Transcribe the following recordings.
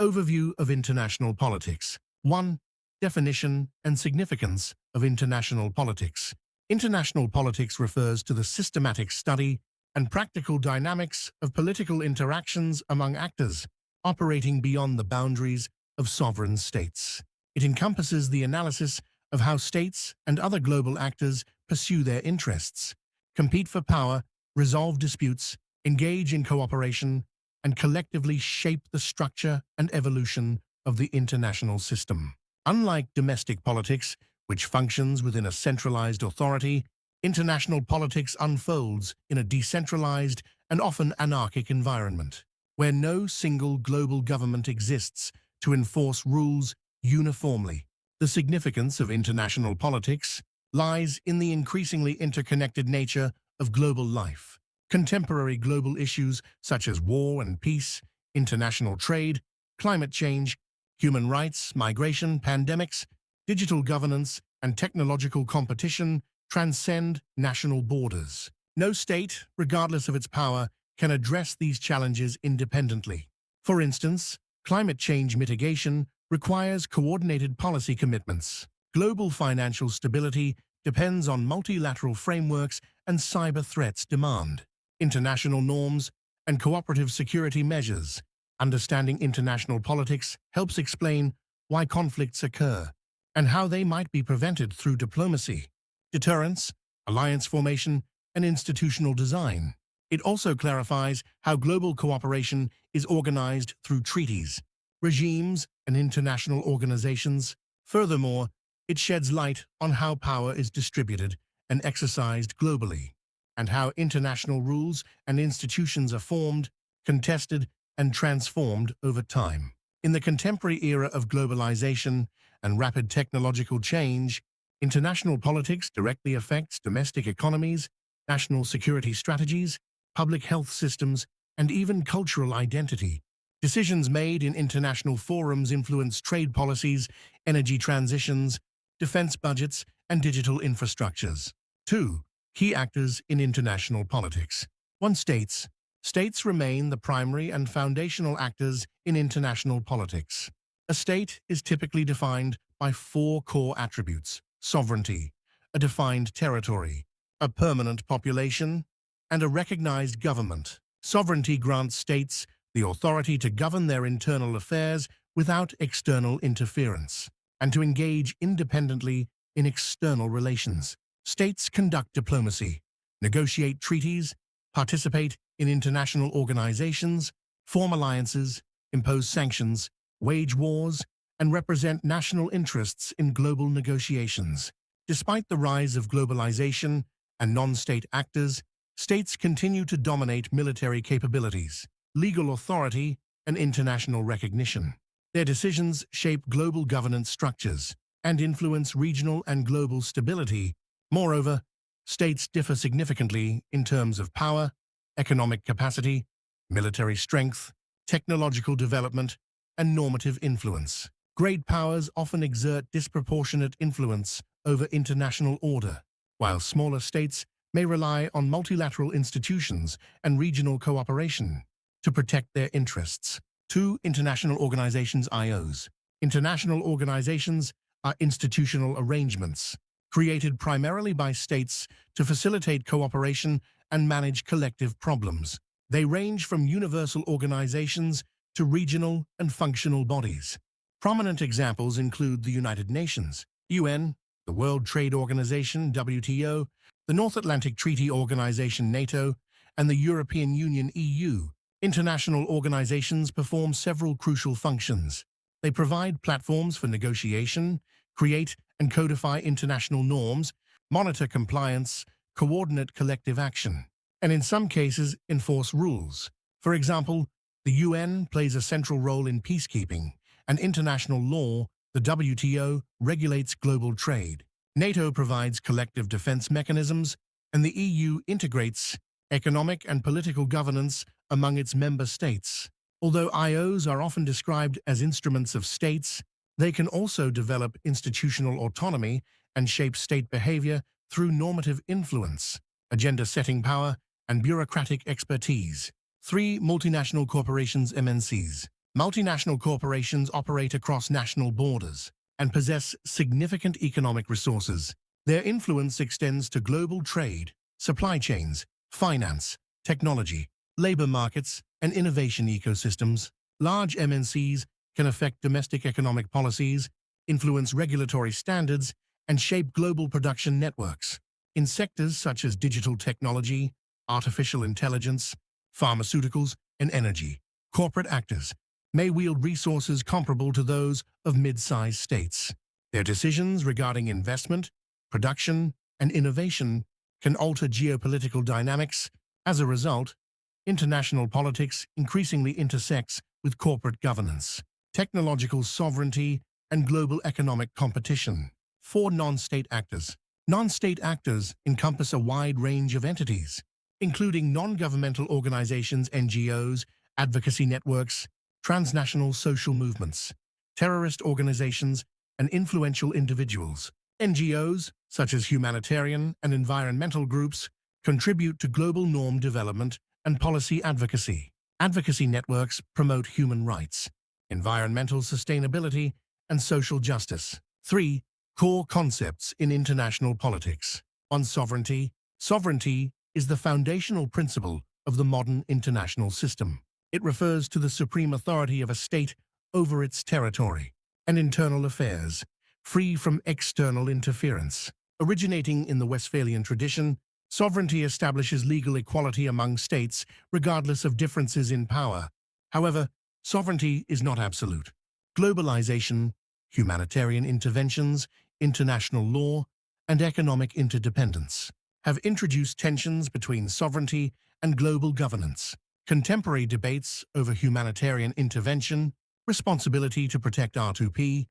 Overview of international politics. 1. Definition and significance of international politics. International politics refers to the systematic study and practical dynamics of political interactions among actors operating beyond the boundaries of sovereign states. It encompasses the analysis of how states and other global actors pursue their interests, compete for power, resolve disputes, engage in cooperation, and collectively shape the structure and evolution of the international system. Unlike domestic politics, which functions within a centralized authority, international politics unfolds in a decentralized and often anarchic environment, where no single global government exists to enforce rules uniformly. The significance of international politics lies in the increasingly interconnected nature of global life. Contemporary global issues such as war and peace, international trade, climate change, human rights, migration, pandemics, digital governance, and technological competition transcend national borders. No state, regardless of its power, can address these challenges independently. For instance, climate change mitigation requires coordinated policy commitments. Global financial stability depends on multilateral frameworks, and cyber threats demand international norms and cooperative security measures. Understanding international politics helps explain why conflicts occur and how they might be prevented through diplomacy, deterrence, alliance formation, and institutional design. It also clarifies how global cooperation is organized through treaties, regimes, and international organizations. Furthermore, it sheds light on how power is distributed and exercised globally, and how international rules and institutions are formed, contested, and transformed over time. In the contemporary era of globalization and rapid technological change, international politics directly affects domestic economies, national security strategies, public health systems, and even cultural identity. Decisions made in international forums influence trade policies, energy transitions, defense budgets, and digital infrastructures. 2. Key actors in international politics. 1. States remain the primary and foundational actors in international politics. A state is typically defined by 4 core attributes: sovereignty, a defined territory, a permanent population, and a recognized government. Sovereignty grants states the authority to govern their internal affairs without external interference, and to engage independently in external relations. States conduct diplomacy, negotiate treaties, participate in international organizations, form alliances, impose sanctions, wage wars, and represent national interests in global negotiations. Despite the rise of globalization and non-state actors, states continue to dominate military capabilities, legal authority, and international recognition. Their decisions shape global governance structures and influence regional and global stability. Moreover, states differ significantly in terms of power, economic capacity, military strength, technological development, and normative influence. Great powers often exert disproportionate influence over international order, while smaller states may rely on multilateral institutions and regional cooperation to protect their interests. 2. International organizations (IOs). International organizations are institutional arrangements created primarily by states to facilitate cooperation and manage collective problems. They range from universal organizations to regional and functional bodies. Prominent examples include the United Nations, UN, the World Trade Organization, WTO, the North Atlantic Treaty Organization, NATO, and the European Union, EU. International organizations perform several crucial functions. They provide platforms for negotiation, create and codify international norms, monitor compliance, coordinate collective action, and in some cases enforce rules. For example, the UN plays a central role in peacekeeping, and international law, the WTO, regulates global trade. NATO provides collective defense mechanisms, and the EU integrates economic and political governance among its member states. Although IOs are often described as instruments of states, they can also develop institutional autonomy and shape state behavior through normative influence, agenda-setting power, and bureaucratic expertise. 3. Multinational corporations (MNCs). Multinational corporations operate across national borders and possess significant economic resources. Their influence extends to global trade, supply chains, finance, technology, labor markets, and innovation ecosystems. Large MNCs can affect domestic economic policies, influence regulatory standards, and shape global production networks. In sectors such as digital technology, artificial intelligence, pharmaceuticals, and energy, corporate actors may wield resources comparable to those of mid-sized states. Their decisions regarding investment, production, and innovation can alter geopolitical dynamics. As a result, international politics increasingly intersects with corporate governance, technological sovereignty, and global economic competition. 4. Non-state actors. Non-state actors encompass a wide range of entities, including non-governmental organizations, NGOs, advocacy networks, transnational social movements, terrorist organizations, and influential individuals. NGOs, such as humanitarian and environmental groups, contribute to global norm development and policy advocacy. Advocacy networks promote human rights, environmental sustainability, and social justice. 3. Core concepts in international politics. On sovereignty. Sovereignty is the foundational principle of the modern international system. It refers to the supreme authority of a state over its territory and internal affairs, free from external interference. Originating in the Westphalian tradition, sovereignty establishes legal equality among states regardless of differences in power. However, sovereignty is not absolute. Globalization, humanitarian interventions, international law, and economic interdependence have introduced tensions between sovereignty and global governance. Contemporary debates over humanitarian intervention, responsibility to protect R2P,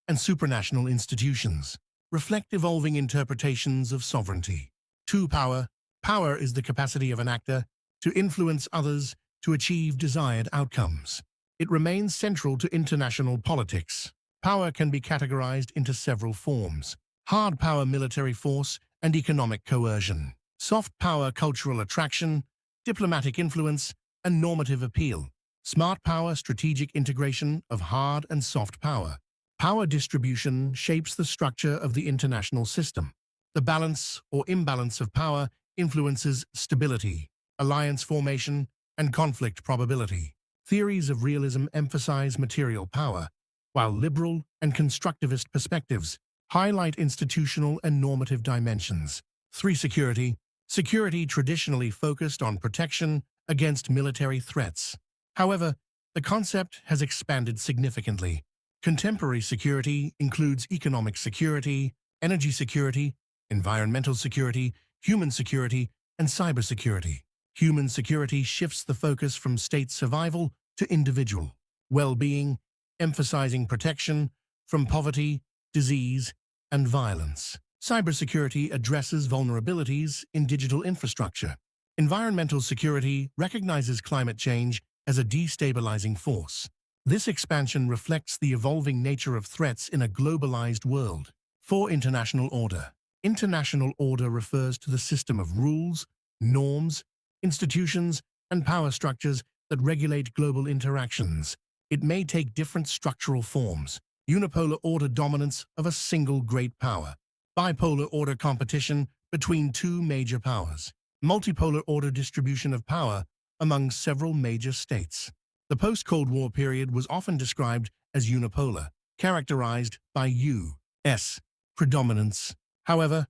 and supranational institutions reflect evolving interpretations of sovereignty. 2. Power. Power is the capacity of an actor to influence others to achieve desired outcomes. It remains central to international politics. Power can be categorized into several forms: hard power, military force, and economic coercion; soft power, cultural attraction, diplomatic influence, and normative appeal; smart power, strategic integration of hard and soft power. Power distribution shapes the structure of the international system. The balance or imbalance of power influences stability, alliance formation, and conflict probability. Theories of realism emphasize material power, while liberal and constructivist perspectives highlight institutional and normative dimensions. 3. Security. Security traditionally focused on protection against military threats. However, the concept has expanded significantly. Contemporary security includes economic security, energy security, environmental security, human security, and cybersecurity. Human security shifts the focus from state survival to individual well-being, emphasizing protection from poverty, disease, and violence. Cybersecurity addresses vulnerabilities in digital infrastructure. Environmental security recognizes climate change as a destabilizing force. This expansion reflects the evolving nature of threats in a globalized world. 4. International order. International order refers to the system of rules, norms, institutions, and power structures that regulate global interactions. It may take different structural forms: unipolar order, dominance of a single great power; bipolar order, competition between two major powers; multipolar order, distribution of power among several major states. The post-Cold War period was often described as unipolar, characterized by U.S. predominance. However,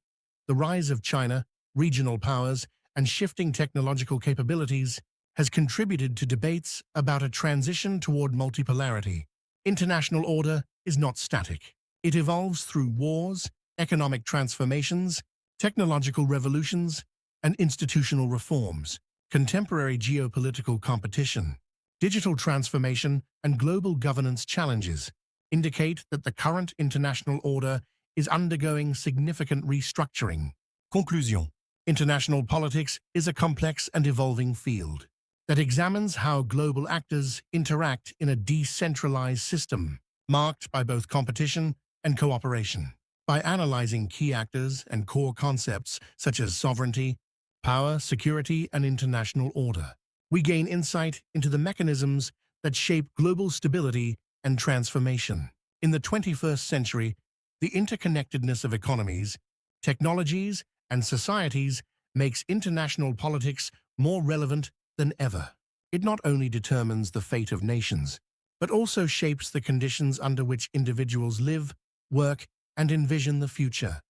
the rise of China, regional powers, and shifting technological capabilities has contributed to debates about a transition toward multipolarity. International order is not static. It evolves through wars, economic transformations, technological revolutions, and institutional reforms. Contemporary geopolitical competition, digital transformation, and global governance challenges indicate that the current international order is undergoing significant restructuring. Conclusion. International politics is a complex and evolving field that examines how global actors interact in a decentralized system marked by both competition and cooperation. By analyzing key actors and core concepts such as sovereignty, power, security, and international order, we gain insight into the mechanisms that shape global stability and transformation. In the 21st century, the interconnectedness of economies, technologies, and societies makes international politics more relevant than ever. It not only determines the fate of nations, but also shapes the conditions under which individuals live, work, and envision the future.